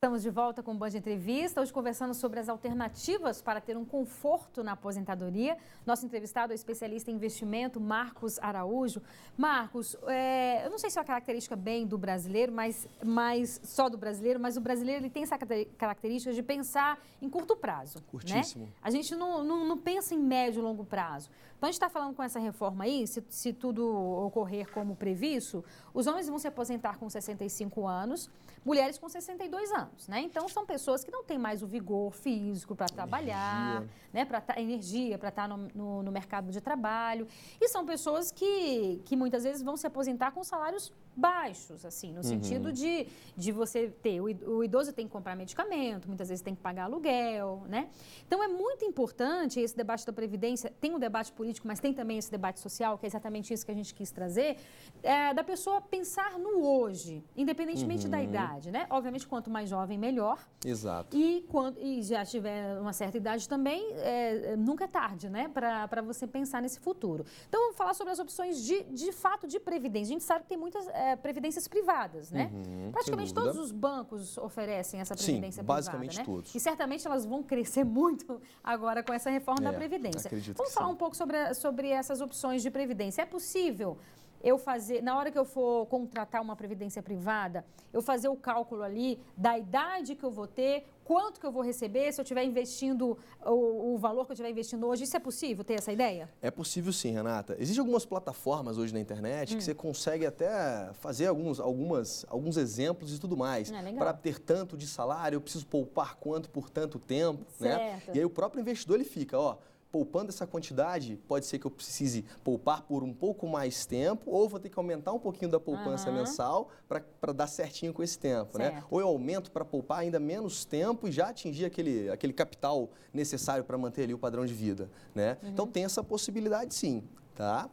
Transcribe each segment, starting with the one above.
Estamos de volta com o Band Entrevista, hoje conversando sobre as alternativas para ter um conforto na aposentadoria. Nosso entrevistado é o especialista em investimento, Marcos Araújo. Marcos, eu não sei se é uma característica bem do brasileiro, mas só do brasileiro, mas o brasileiro ele tem essa característica de pensar em curto prazo. Curtíssimo. Né? A gente não pensa em médio e longo prazo. Então, a gente está falando com essa reforma aí, se tudo ocorrer como previsto, os homens vão se aposentar com 65 anos, mulheres com 62 anos, né? Então, são pessoas que não têm mais o vigor físico para trabalhar, né? Energia para estar no mercado de trabalho. E são pessoas que muitas vezes vão se aposentar com salários baixos, assim, no sentido de você ter, o idoso tem que comprar medicamento, muitas vezes tem que pagar aluguel, né? Então, é muito importante esse debate da Previdência, tem um debate político, mas tem também esse debate social, que é exatamente isso que a gente quis trazer, da pessoa pensar no hoje, independentemente da idade, né? Obviamente, quanto mais jovem, melhor. Exato. E já tiver uma certa idade também, nunca é tarde, né? Para você pensar nesse futuro. Então, vamos falar sobre as opções de fato de previdência. A gente sabe que tem muitas previdências privadas, né? Praticamente todos os bancos oferecem essa previdência privada, basicamente né? todos. E certamente elas vão crescer muito agora com essa reforma da Previdência. Vamos falar um pouco sobre essas opções de previdência. É possível eu fazer, na hora que eu for contratar uma previdência privada, eu fazer o cálculo ali da idade que eu vou ter, quanto que eu vou receber, se eu estiver investindo, o valor que eu estiver investindo hoje, isso é possível ter essa ideia? É possível sim, Renata. Existem algumas plataformas hoje na internet que você consegue até fazer alguns exemplos e tudo mais. Para ter tanto de salário, eu preciso poupar quanto por tanto tempo, né? E aí o próprio investidor ele fica, poupando essa quantidade, pode ser que eu precise poupar por um pouco mais tempo, ou vou ter que aumentar um pouquinho da poupança mensal para dar certinho com esse tempo, né? Ou eu aumento para poupar ainda menos tempo e já atingir aquele capital necessário para manter ali o padrão de vida, né? Então tem essa possibilidade sim. Tá?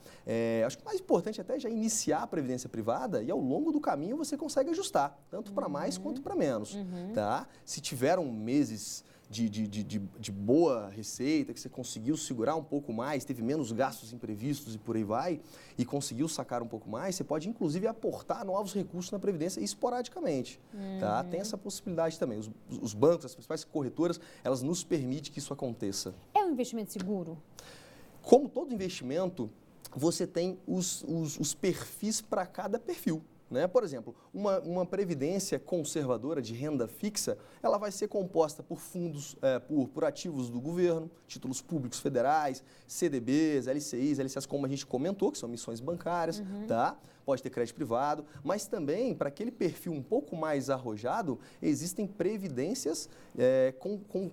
Acho que o mais importante até é já iniciar a previdência privada e ao longo do caminho você consegue ajustar, tanto para mais quanto para menos. Tá? Se tiveram meses de boa receita, que você conseguiu segurar um pouco mais, teve menos gastos imprevistos e por aí vai, e conseguiu sacar um pouco mais, você pode inclusive aportar novos recursos na Previdência esporadicamente. Tá? Tem essa possibilidade também. Os bancos, as principais corretoras, elas nos permitem que isso aconteça. É um investimento seguro? Como todo investimento, você tem os perfis para cada perfil. Né? Por exemplo, uma previdência conservadora de renda fixa, ela vai ser composta por fundos, por ativos do governo, títulos públicos federais, CDBs, LCIs, LCAs, como a gente comentou, que são emissões bancárias, tá? Pode ter crédito privado, mas também, para aquele perfil um pouco mais arrojado, existem previdências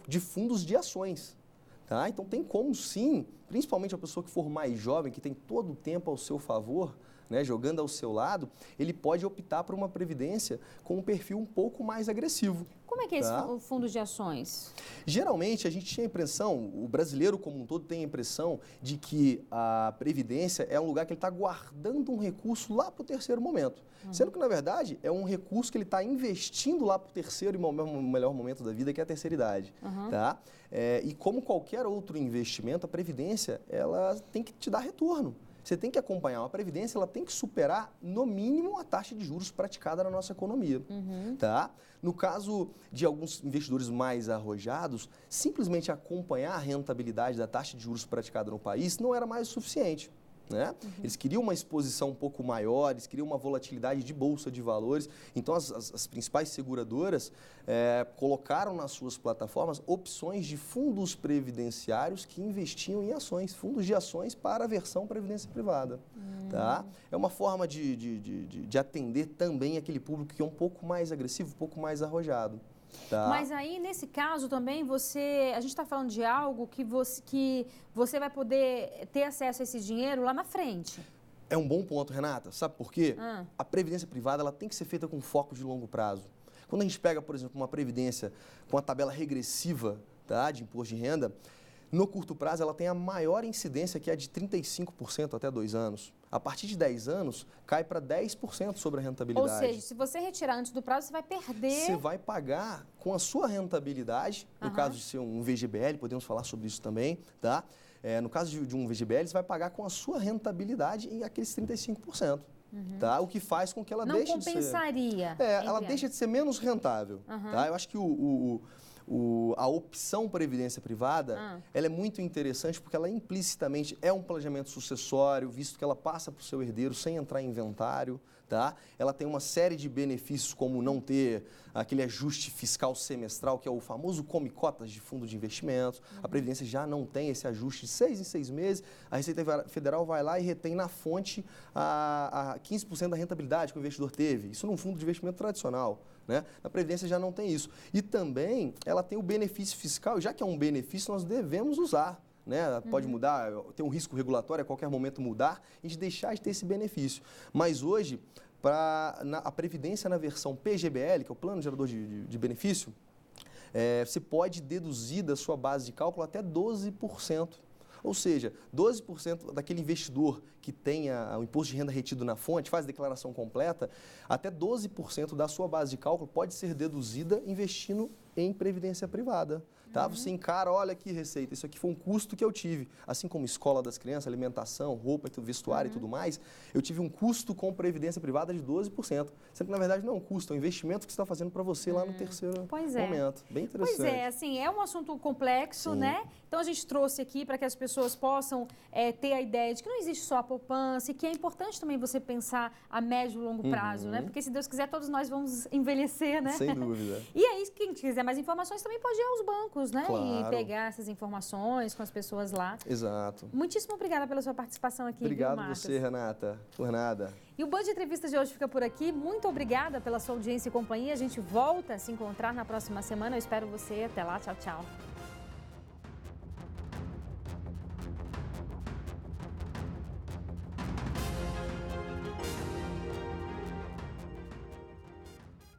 de fundos de ações. Tá? Então, tem como sim, principalmente a pessoa que for mais jovem, que tem todo o tempo ao seu favor, né, jogando ao seu lado, ele pode optar por uma previdência com um perfil um pouco mais agressivo. Como é que é esse fundo de ações? Geralmente, a gente tinha a impressão, o brasileiro como um todo tem a impressão de que a previdência é um lugar que ele está guardando um recurso lá para o terceiro momento. Sendo que, na verdade, é um recurso que ele está investindo lá para o terceiro e melhor momento da vida, que é a terceira idade. Tá? E como qualquer outro investimento, a previdência ela tem que te dar retorno. Você tem que acompanhar uma previdência, ela tem que superar, no mínimo, a taxa de juros praticada na nossa economia. Tá? No caso de alguns investidores mais arrojados, simplesmente acompanhar a rentabilidade da taxa de juros praticada no país não era mais o suficiente. Né? Eles queriam uma exposição um pouco maior, eles queriam uma volatilidade de bolsa de valores. Então, as principais seguradoras colocaram nas suas plataformas opções de fundos previdenciários que investiam em ações, fundos de ações para a versão previdência privada. Tá? É uma forma de atender também aquele público que é um pouco mais agressivo, um pouco mais arrojado. Tá. Mas aí, nesse caso também, a gente está falando de algo que você vai poder ter acesso a esse dinheiro lá na frente. É um bom ponto, Renata. Sabe por quê? A previdência privada ela tem que ser feita com foco de longo prazo. Quando a gente pega, por exemplo, uma previdência com a tabela regressiva, tá, de imposto de renda, no curto prazo ela tem a maior incidência, que é de 35% até 2 anos. A partir de 10 anos, cai para 10% sobre a rentabilidade. Ou seja, se você retirar antes do prazo, você vai perder... Você vai pagar com a sua rentabilidade, no caso de ser um VGBL, podemos falar sobre isso também, tá? No caso de um VGBL, você vai pagar com a sua rentabilidade em aqueles 35%. tá? O que faz com que ela não deixe de ser... compensaria. Ela deixa de ser menos rentável, tá? Eu acho que a opção previdência privada, ela é muito interessante porque ela implicitamente é um planejamento sucessório, visto que ela passa para o seu herdeiro sem entrar em inventário, tá? Ela tem uma série de benefícios como não ter aquele ajuste fiscal semestral, que é o famoso come-cotas de fundo de investimentos. A Previdência já não tem esse ajuste de 6 em 6 meses. A Receita Federal vai lá e retém na fonte a 15% da rentabilidade que o investidor teve. Isso num fundo de investimento tradicional. Né? Na Previdência já não tem isso. E também ela tem o benefício fiscal, já que é um benefício, nós devemos usar. Né? Pode mudar, tem um risco regulatório, a qualquer momento mudar, e de deixar de ter esse benefício. Mas hoje, a Previdência na versão PGBL, que é o Plano Gerador de Benefício, você pode deduzir da sua base de cálculo até 12%. Ou seja, 12% daquele investidor que tenha o imposto de renda retido na fonte, faz a declaração completa, até 12% da sua base de cálculo pode ser deduzida investindo em previdência privada. Tá? Você encara, olha aqui, Receita, isso aqui foi um custo que eu tive. Assim como escola das crianças, alimentação, roupa, vestuário e tudo mais, eu tive um custo com previdência privada de 12%. Sendo que, na verdade, não é um custo, é um investimento que você está fazendo para você lá no terceiro momento. Bem interessante. Pois é, assim, é um assunto complexo, né? Então, a gente trouxe aqui para que as pessoas possam ter a ideia de que não existe só a poupança e que é importante também você pensar a médio e longo prazo, né? Porque, se Deus quiser, todos nós vamos envelhecer, né? Sem dúvida. E aí, quem quiser mais informações também pode ir aos bancos, né? Claro. E pegar essas informações com as pessoas lá. Exato. Muitíssimo obrigada pela sua participação aqui, Obrigado viu, Marcos? você, Renata. Por nada. E o Band Entrevista de hoje fica por aqui. Muito obrigada pela sua audiência e companhia. A gente volta a se encontrar na próxima semana. Eu espero você. Até lá. Tchau, tchau.